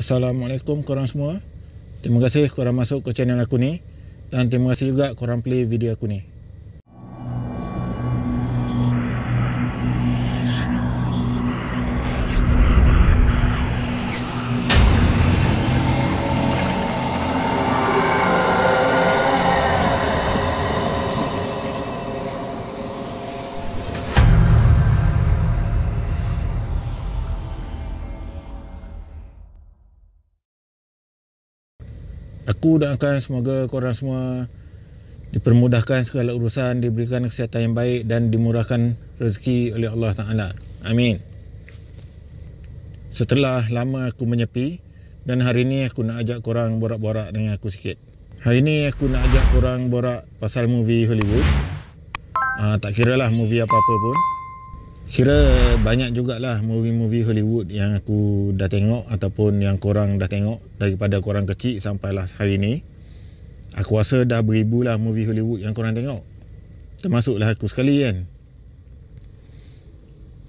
Assalamualaikum korang semua. Terima kasih korang masuk ke channel aku ni. Dan terima kasih juga korang play video aku ni. Aku doakan semoga korang semua dipermudahkan segala urusan, diberikan kesihatan yang baik dan dimurahkan rezeki oleh Allah Ta'ala. Amin. Setelah lama aku menyepi, dan hari ni aku nak ajak korang borak-borak dengan aku sikit. Hari ni aku nak ajak korang borak pasal movie Hollywood. Tak kira lah movie apa-apa pun. Kira banyak jugalah movie-movie Hollywood yang aku dah tengok ataupun yang korang dah tengok daripada korang kecil sampailah hari ni. Aku rasa dah beribu lah movie Hollywood yang korang tengok. Termasuklah aku sekali kan.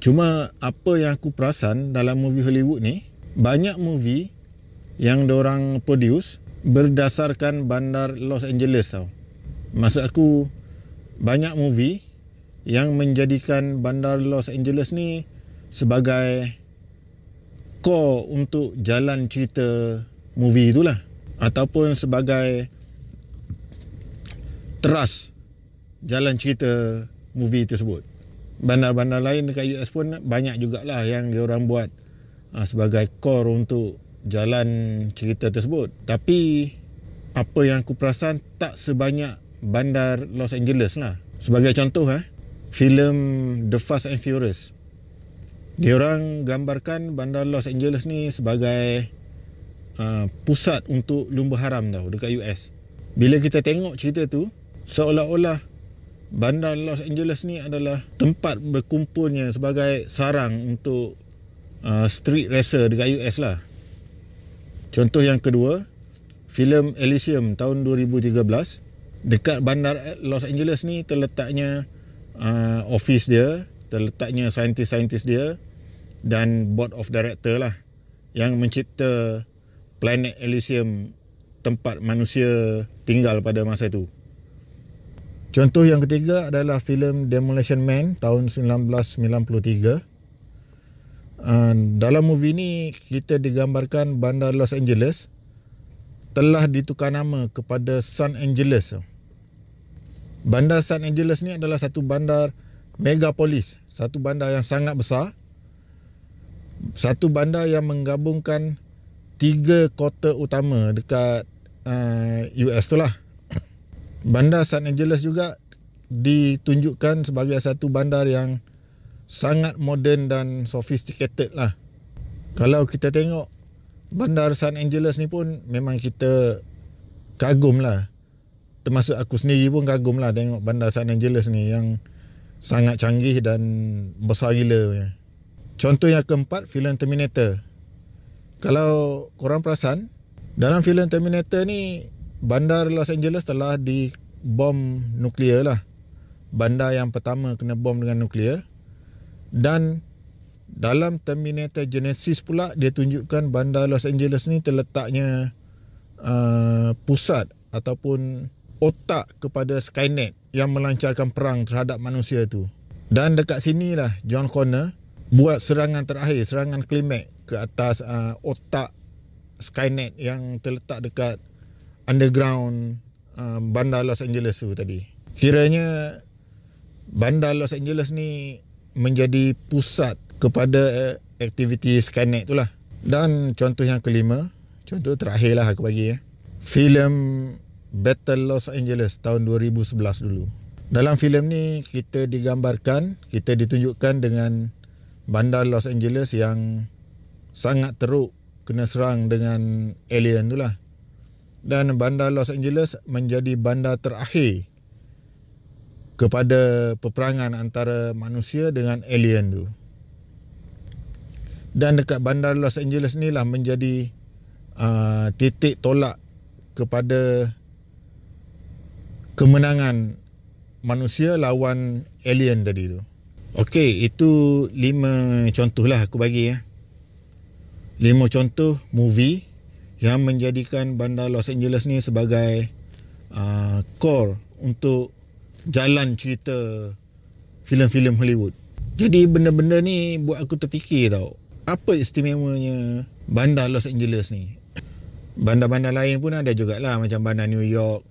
Cuma apa yang aku perasan dalam movie Hollywood ni, banyak movie yang diorang produce berdasarkan bandar Los Angeles tau. Maksud aku, banyak movie yang menjadikan bandar Los Angeles ni sebagai core untuk jalan cerita movie itulah, ataupun sebagai teras jalan cerita movie tersebut. Bandar-bandar lain dekat US pun banyak jugalah yang diorang buat sebagai core untuk jalan cerita tersebut. Tapi apa yang aku perasan, tak sebanyak bandar Los Angeles lah. Sebagai contoh filem The Fast and Furious, diorang gambarkan bandar Los Angeles ni sebagai pusat untuk lumba haram tau dekat US. Bila kita tengok cerita tu, seolah-olah bandar Los Angeles ni adalah tempat berkumpulnya sebagai sarang untuk street racer dekat US lah. Contoh yang kedua, filem Elysium tahun 2013. Dekat bandar Los Angeles ni terletaknya office dia, terletaknya saintis-saintis dia dan board of director lah yang mencipta planet Elysium, tempat manusia tinggal pada masa itu. Contoh yang ketiga adalah filem Demolition Man tahun 1993. Dalam movie ni kita digambarkan bandar Los Angeles telah ditukar nama kepada San Angeles. Bandar San Angeles ni adalah satu bandar megapolis, satu bandar yang sangat besar, satu bandar yang menggabungkan 3 kota utama dekat US tu lah. Bandar San Angeles juga ditunjukkan sebagai satu bandar yang sangat moden dan sophisticated lah. Kalau kita tengok bandar San Angeles ni pun memang kita kagum lah. Termasuk aku sendiri pun kagum lah tengok bandar San Angeles ni yang sangat canggih dan besar gila. Contoh yang keempat, filem Terminator. Kalau korang perasan, dalam filem Terminator ni bandar Los Angeles telah dibom nuklear lah. Bandar yang pertama kena bom dengan nuklear. Dan dalam Terminator Genesis pula dia tunjukkan bandar Los Angeles ni terletaknya pusat ataupun otak kepada Skynet yang melancarkan perang terhadap manusia tu. Dan dekat sinilah John Connor buat serangan terakhir, serangan klimaks ke atas otak Skynet yang terletak dekat underground bandar Los Angeles tu tadi. Kiranya bandar Los Angeles ni menjadi pusat kepada aktiviti Skynet tu lah. Dan contoh yang kelima, contoh terakhir lah aku bagi filem Battle Los Angeles tahun 2011 dulu. Dalam filem ni kita digambarkan, kita ditunjukkan dengan bandar Los Angeles yang sangat teruk kena serang dengan alien tu lah. Dan bandar Los Angeles menjadi bandar terakhir kepada peperangan antara manusia dengan alien tu. Dan dekat bandar Los Angeles ni lah menjadi titik tolak kepada kemenangan manusia lawan alien tadi tu. Okey, itu 5 contoh lah aku bagi 5 contoh movie yang menjadikan bandar Los Angeles ni sebagai core untuk jalan cerita filem-filem Hollywood. Jadi benda-benda ni buat aku terfikir tau, apa istimewanya bandar Los Angeles ni. Bandar-bandar lain pun ada jugalah, macam bandar New York,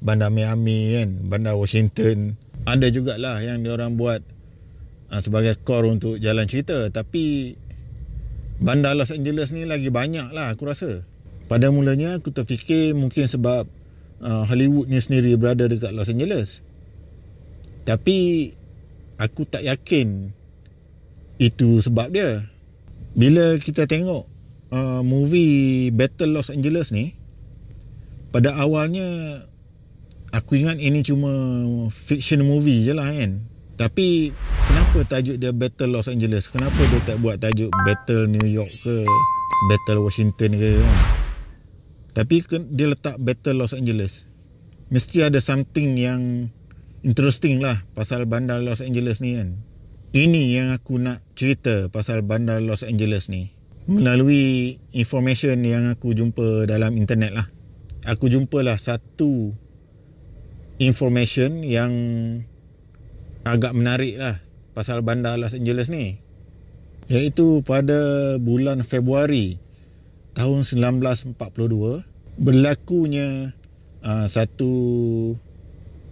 bandar Miami kan, bandar Washington. Ada jugalah yang diorang buat sebagai core untuk jalan cerita. Tapi bandar Los Angeles ni lagi banyak lah aku rasa. Pada mulanya aku terfikir mungkin sebab Hollywood ni sendiri berada dekat Los Angeles. Tapi aku tak yakin itu sebab dia. Bila kita tengok movie Battle Los Angeles ni, pada awalnya aku ingat ini cuma fiction movie je lah kan. Tapi kenapa tajuk dia Battle Los Angeles? Kenapa dia tak buat tajuk Battle New York ke Battle Washington ke kan? Tapi dia letak Battle Los Angeles. Mesti ada something yang interesting lah pasal bandar Los Angeles ni kan. Ini yang aku nak cerita pasal bandar Los Angeles ni melalui information yang aku jumpa dalam internet lah. Aku jumpalah satu information yang agak menarik lah pasal bandar Los Angeles ni, iaitu pada bulan Februari tahun 1942 berlakunya satu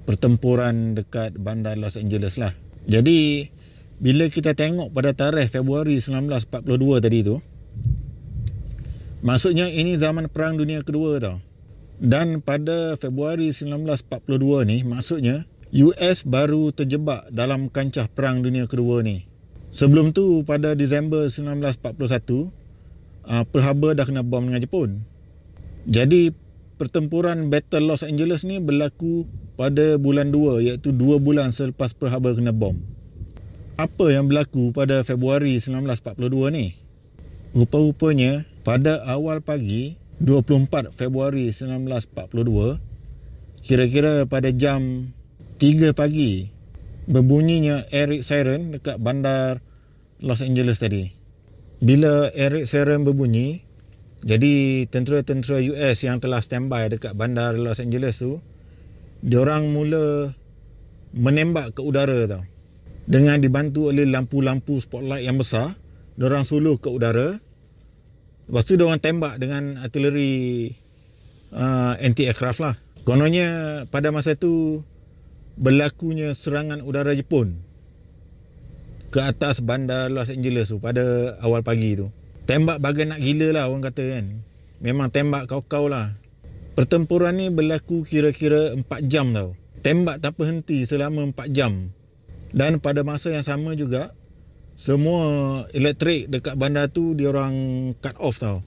pertempuran dekat bandar Los Angeles lah. Jadi bila kita tengok pada tarikh Februari 1942 tadi tu, maksudnya ini zaman Perang Dunia Kedua tau. Dan pada Februari 1942 ni, maksudnya US baru terjebak dalam kancah Perang Dunia Kedua ni. Sebelum tu pada Disember 1941, Pearl Harbor dah kena bom dengan Jepun. Jadi pertempuran Battle Los Angeles ni berlaku pada bulan 2, iaitu 2 bulan selepas Pearl Harbor kena bom. Apa yang berlaku pada Februari 1942 ni? Rupa-rupanya pada awal pagi 24 Februari 1942, kira-kira pada jam 3 pagi, berbunyinya air siren dekat bandar Los Angeles tadi. Bila air siren berbunyi, jadi tentera-tentera US yang telah standby dekat bandar Los Angeles tu, diorang mula menembak ke udara tau. Dengan dibantu oleh lampu-lampu spotlight yang besar, diorang suluh ke udara. Lepas tu diorang tembak dengan artileri anti-aircraft lah. Kononnya pada masa tu berlakunya serangan udara Jepun ke atas bandar Los Angeles tu pada awal pagi tu. Tembak bagai nak gila lah orang kata kan. Memang tembak kau-kau lah. Pertempuran ni berlaku kira-kira 4 jam tau. Tembak tak berhenti selama 4 jam. Dan pada masa yang sama juga, semua elektrik dekat bandar tu diorang cut off tau.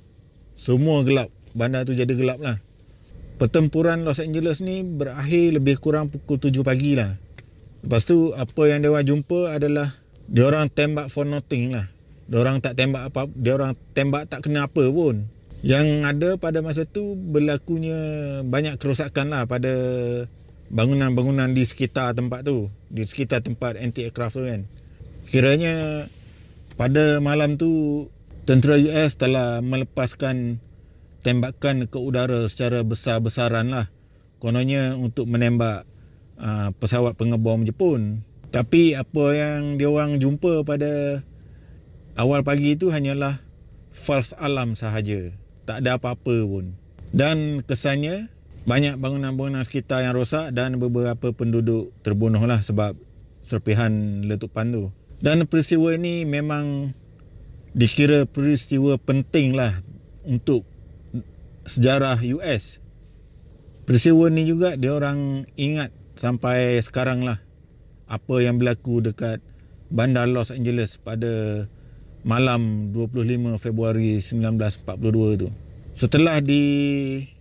Semua gelap. Bandar tu jadi gelap lah. Pertempuran Los Angeles ni berakhir lebih kurang pukul 7 pagi lah. Lepas tu apa yang diorang jumpa adalah diorang tembak for nothing lah. Diorang tak tembak apa, diorang tembak tak kena apa pun. Yang ada pada masa tu berlakunya banyak kerosakan lah pada bangunan-bangunan di sekitar tempat tu, di sekitar tempat anti-aircraft tu kan. Kiranya pada malam tu tentera US telah melepaskan tembakan ke udara secara besar-besaran lah. Kononnya untuk menembak pesawat pengebom Jepun. Tapi apa yang diorang jumpa pada awal pagi itu hanyalah false alarm sahaja. Tak ada apa-apa pun. Dan kesannya banyak bangunan-bangunan sekitar yang rosak dan beberapa penduduk terbunuh lah sebab serpihan letupan tu. Dan peristiwa ini memang dikira peristiwa penting lah untuk sejarah US. Peristiwa ni juga diorang ingat sampai sekarang lah apa yang berlaku dekat bandar Los Angeles pada malam 25 Februari 1942 tu. Setelah di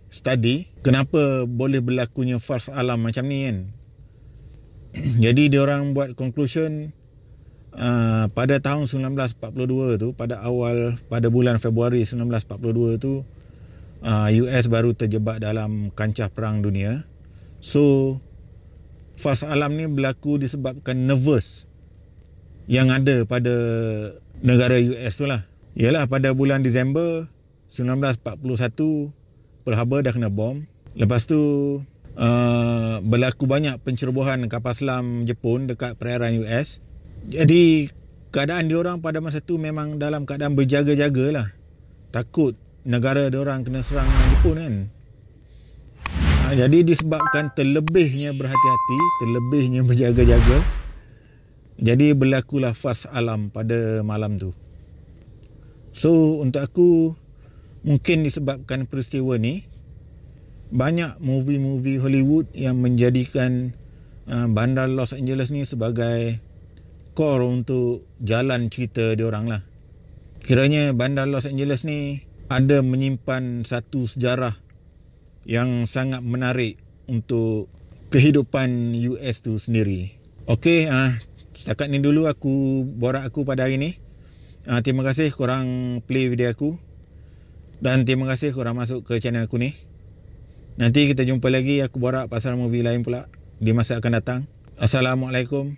study kenapa boleh berlakunya false alarm macam ni kan. Jadi diorang buat conclusion pada tahun 1942 tu, pada bulan Februari 1942 tu, US baru terjebak dalam kancah perang dunia. So false alarm ni berlaku disebabkan nervous yang ada pada negara US tu lah. Ialah pada bulan Disember 1941 Pearl Harbor dah kena bom. Lepas tu berlaku banyak pencerobohan kapal selam Jepun dekat perairan US. Jadi keadaan diorang pada masa tu memang dalam keadaan berjaga-jaga lah. Takut negara diorang kena serang Jepun kan. Jadi disebabkan terlebihnya berhati-hati, terlebihnya berjaga-jaga, jadi berlakulah fars alam pada malam tu. So untuk aku, mungkin disebabkan peristiwa ni, banyak movie-movie Hollywood yang menjadikan bandar Los Angeles ni sebagai core untuk jalan cerita diorang lah. Kiranya bandar Los Angeles ni ada menyimpan satu sejarah yang sangat menarik untuk kehidupan US tu sendiri. Okey, setakat ni dulu borak aku pada hari ni. Terima kasih korang play video aku. Dan terima kasih korang masuk ke channel aku ni. Nanti kita jumpa lagi, aku borak pasal movie lain pula di masa akan datang. Assalamualaikum.